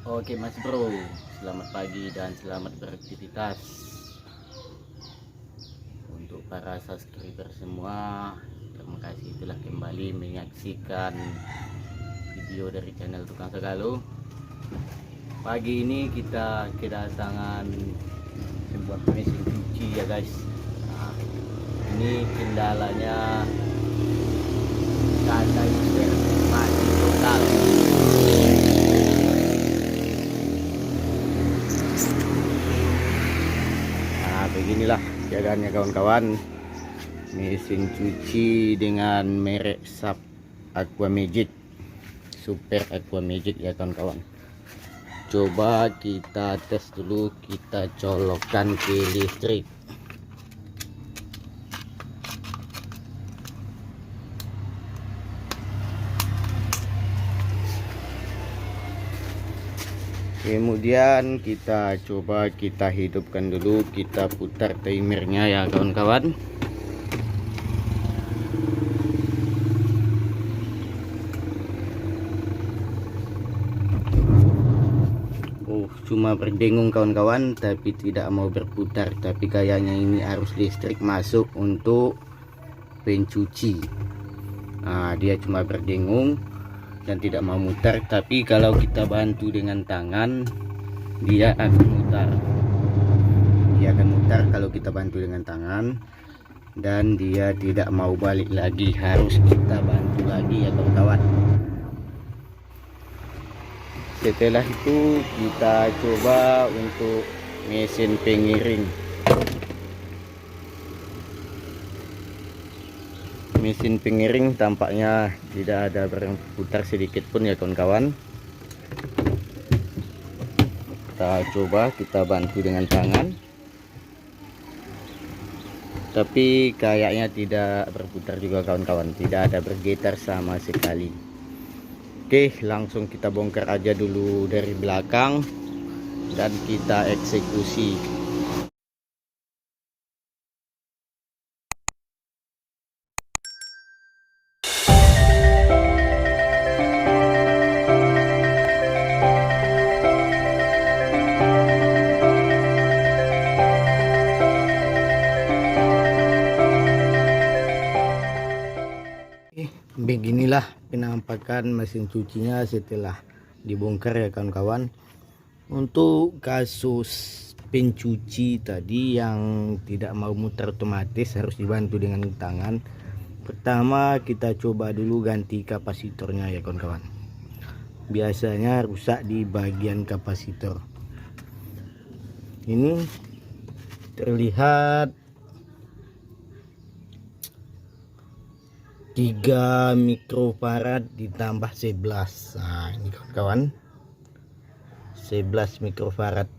Oke Mas Bro, selamat pagi dan selamat beraktivitas. Untuk para subscriber semua, terima kasih telah kembali menyaksikan video dari channel Tukang Segalo. Pagi ini kita kedatangan sebuah mesin cuci ya guys. Nah, ini kendalanya kata user mati total. Nah, beginilah keadaannya kawan-kawan. Mesin cuci dengan merek SAP Aqua Magic, Super Aqua Magic ya kawan-kawan. Coba kita tes dulu, kita colokkan ke listrik. Kemudian kita coba kita hidupkan dulu, kita putar timernya ya kawan-kawan. Cuma berdengung kawan-kawan, tapi tidak mau berputar. Tapi kayaknya ini arus listrik masuk untuk pencuci. Nah, dia cuma berdengung dan tidak mau mutar. Tapi kalau kita bantu dengan tangan, dia akan mutar. Dia akan mutar kalau kita bantu dengan tangan, dan dia tidak mau balik lagi. Harus kita bantu lagi ya kawan-kawan. Setelah itu kita coba untuk mesin pengiring. Mesin pengiring tampaknya tidak ada berputar sedikit pun ya kawan-kawan. Kita coba kita bantu dengan tangan, tapi kayaknya tidak berputar juga kawan-kawan, tidak ada bergetar sama sekali. Oke, langsung kita bongkar aja dulu dari belakang dan kita eksekusi. Beginilah penampakan mesin cucinya setelah dibongkar ya kawan-kawan. Untuk kasus pencuci tadi yang tidak mau muter otomatis, harus dibantu dengan tangan. Pertama kita coba dulu ganti kapasitornya ya kawan-kawan. Biasanya rusak di bagian kapasitor. Ini terlihat 3 mikrofarad ditambah 11. Nah, ini kawan-kawan, 11 mikrofarad,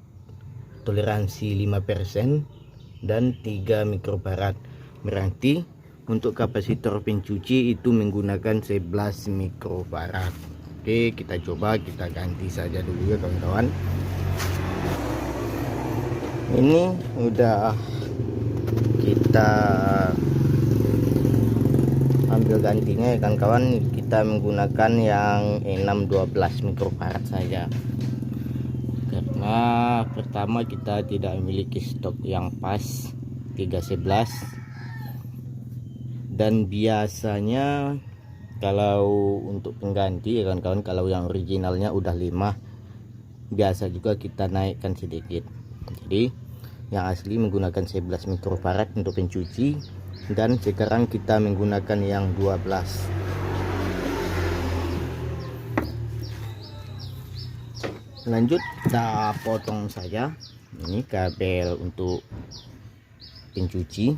toleransi 5%, dan 3 mikrofarad. Berarti untuk kapasitor pencuci itu menggunakan 11 mikrofarad. Oke, kita coba kita ganti saja dulu ya kawan-kawan. Ini udah kita ambil gantinya ya kawan-kawan. Kita menggunakan yang 612 mikrofarad saja, karena pertama kita tidak memiliki stok yang pas 311, dan biasanya kalau untuk pengganti ya kawan-kawan, kalau yang originalnya udah 5, biasa juga kita naikkan sedikit. Jadi yang asli menggunakan 11 mikrofarad untuk pencuci, dan sekarang kita menggunakan yang 12. Lanjut kita potong saja. Ini kabel untuk pencuci,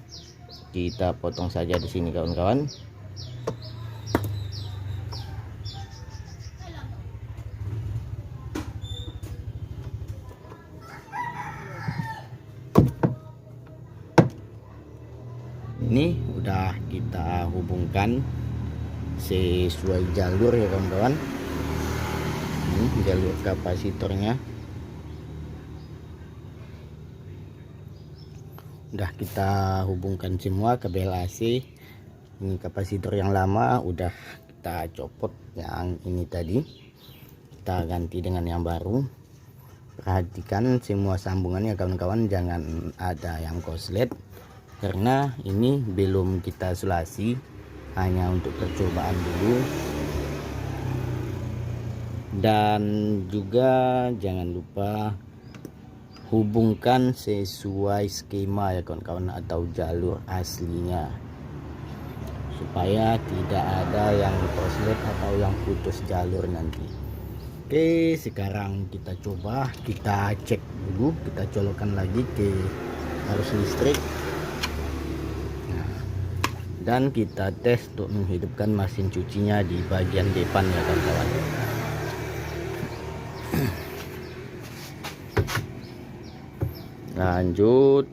kita potong saja di sini kawan-kawan. Ini udah kita hubungkan sesuai jalur ya kawan-kawan. Ini jalur kapasitornya udah kita hubungkan semua, kabel AC. Ini kapasitor yang lama udah kita copot, yang ini tadi kita ganti dengan yang baru. Perhatikan semua sambungannya kawan-kawan, jangan ada yang koslet karena ini belum kita sulasi, hanya untuk percobaan dulu. Dan juga jangan lupa hubungkan sesuai skema ya kawan-kawan, atau jalur aslinya, supaya tidak ada yang koslet atau yang putus jalur nanti. Oke, sekarang kita coba, kita cek dulu, kita colokkan lagi ke arus listrik. Nah, dan kita tes untuk menghidupkan mesin cucinya di bagian depan ya kawan-kawan. Lanjut.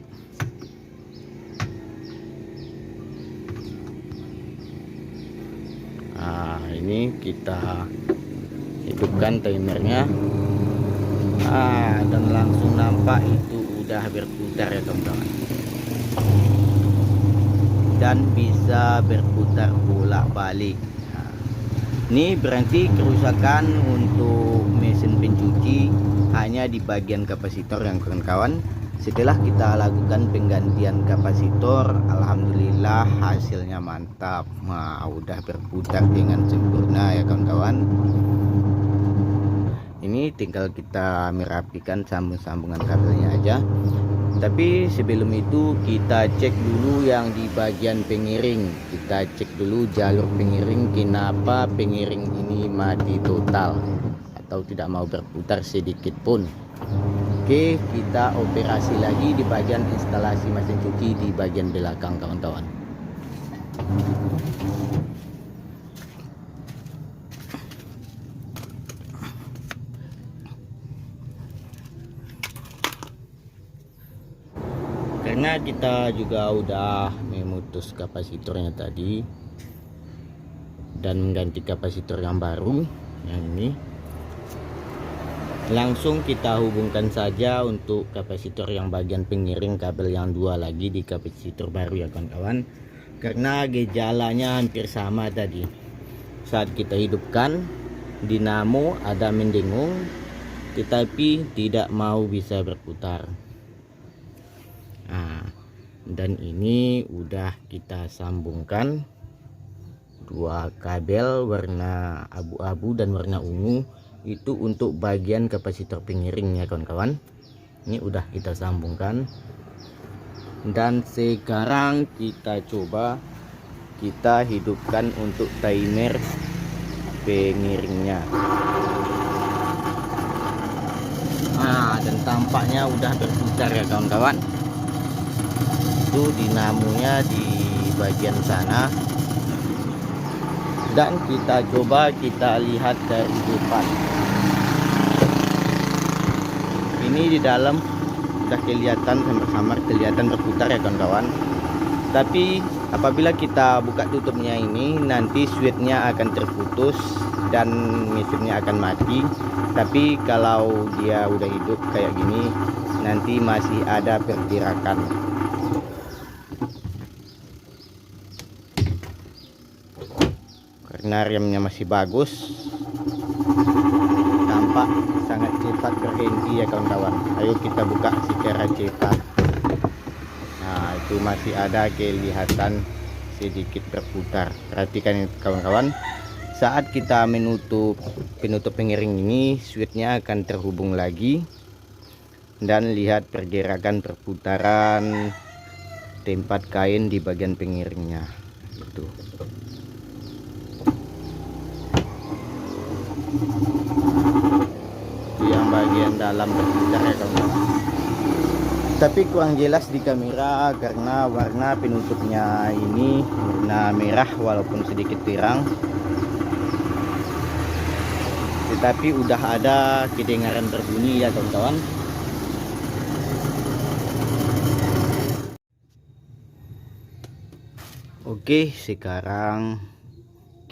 Nah, ini kita hidupkan timernya. Dan langsung nampak itu udah berputar ya teman-teman, dan bisa berputar bolak-balik. Ini berarti kerusakan untuk mesin pencuci hanya di bagian kapasitor yang kawan-kawan. Setelah kita lakukan penggantian kapasitor, alhamdulillah hasilnya mantap. Nah, udah berputar dengan sempurna ya kawan-kawan. Ini tinggal kita merapikan sambung-sambungan kabelnya aja. Tapi sebelum itu kita cek dulu yang di bagian pengiring. Kita cek dulu jalur pengiring, kenapa pengiring ini mati total atau tidak mau berputar sedikit pun. Oke, kita operasi lagi di bagian instalasi mesin cuci di bagian belakang kawan-kawan. Karena kita juga udah memutus kapasitornya tadi dan mengganti kapasitor yang baru, yang ini, langsung kita hubungkan saja untuk kapasitor yang bagian pengiring kabel yang dua lagi di kapasitor baru ya kawan-kawan. Karena gejalanya hampir sama tadi. Saat kita hidupkan, dinamo ada mendengung tetapi tidak mau bisa berputar. Nah, dan ini udah kita sambungkan dua kabel warna abu-abu dan warna ungu, itu untuk bagian kapasitor pengiring ya kawan-kawan. Ini udah kita sambungkan, dan sekarang kita coba kita hidupkan untuk timer pengiringnya. Nah, dan tampaknya udah berputar ya kawan-kawan. Itu dinamonya di bagian sana, dan kita coba kita lihat dari depan. Ini di dalam udah kelihatan samar-samar kelihatan berputar ya kawan-kawan. Tapi apabila kita buka tutupnya ini, nanti switchnya akan terputus dan mesinnya akan mati. Tapi kalau dia udah hidup kayak gini, nanti masih ada pergerakan. Karena remnya masih bagus, tampak sangat cepat berhenti ya kawan-kawan. Ayo kita buka secara cepat. Nah, itu masih ada kelihatan sedikit berputar. Perhatikan kawan-kawan, saat kita menutup penutup pengiring ini, switchnya akan terhubung lagi, dan lihat pergerakan perputaran tempat kain di bagian pengiringnya itu. Yang bagian dalam berputar ya kawan-kawan. Tapi kurang jelas di kamera karena warna penutupnya ini warna merah walaupun sedikit terang. Tetapi udah ada kedengaran berbunyi ya kawan-kawan. Oke, sekarang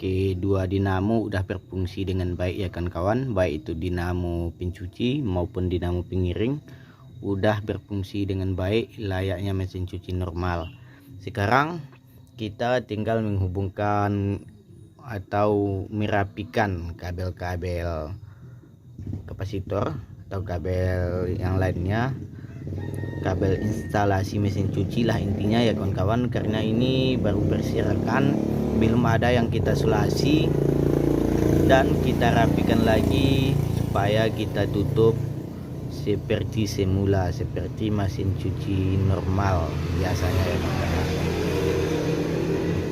kedua dinamo udah berfungsi dengan baik ya kawan-kawan, baik itu dinamo pencuci maupun dinamo pengiring udah berfungsi dengan baik layaknya mesin cuci normal. Sekarang kita tinggal menghubungkan atau merapikan kabel-kabel kapasitor atau kabel yang lainnya, kabel instalasi mesin cuci lah intinya ya kawan-kawan, karena ini baru berserakan, belum ada yang kita sulasi dan kita rapikan lagi supaya kita tutup seperti semula, seperti mesin cuci normal biasanya ya kawan-kawan.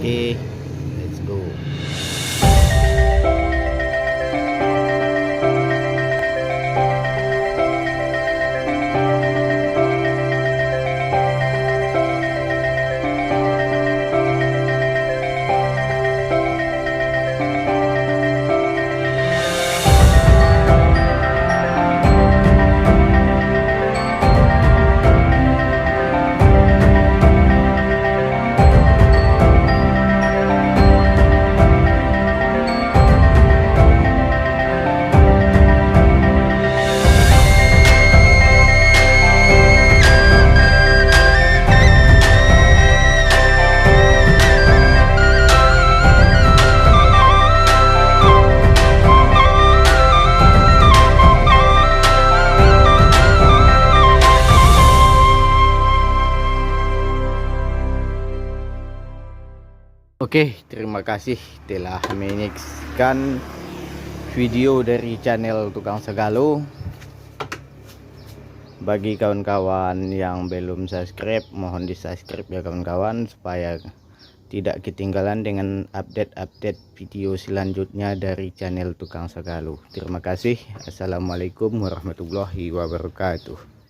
Oke, let's go. Oke, terima kasih telah menyaksikan video dari channel Tukang Segalo. Bagi kawan-kawan yang belum subscribe, mohon di subscribe ya kawan-kawan, supaya tidak ketinggalan dengan update-update video selanjutnya dari channel Tukang Segalo. Terima kasih. Assalamualaikum warahmatullahi wabarakatuh.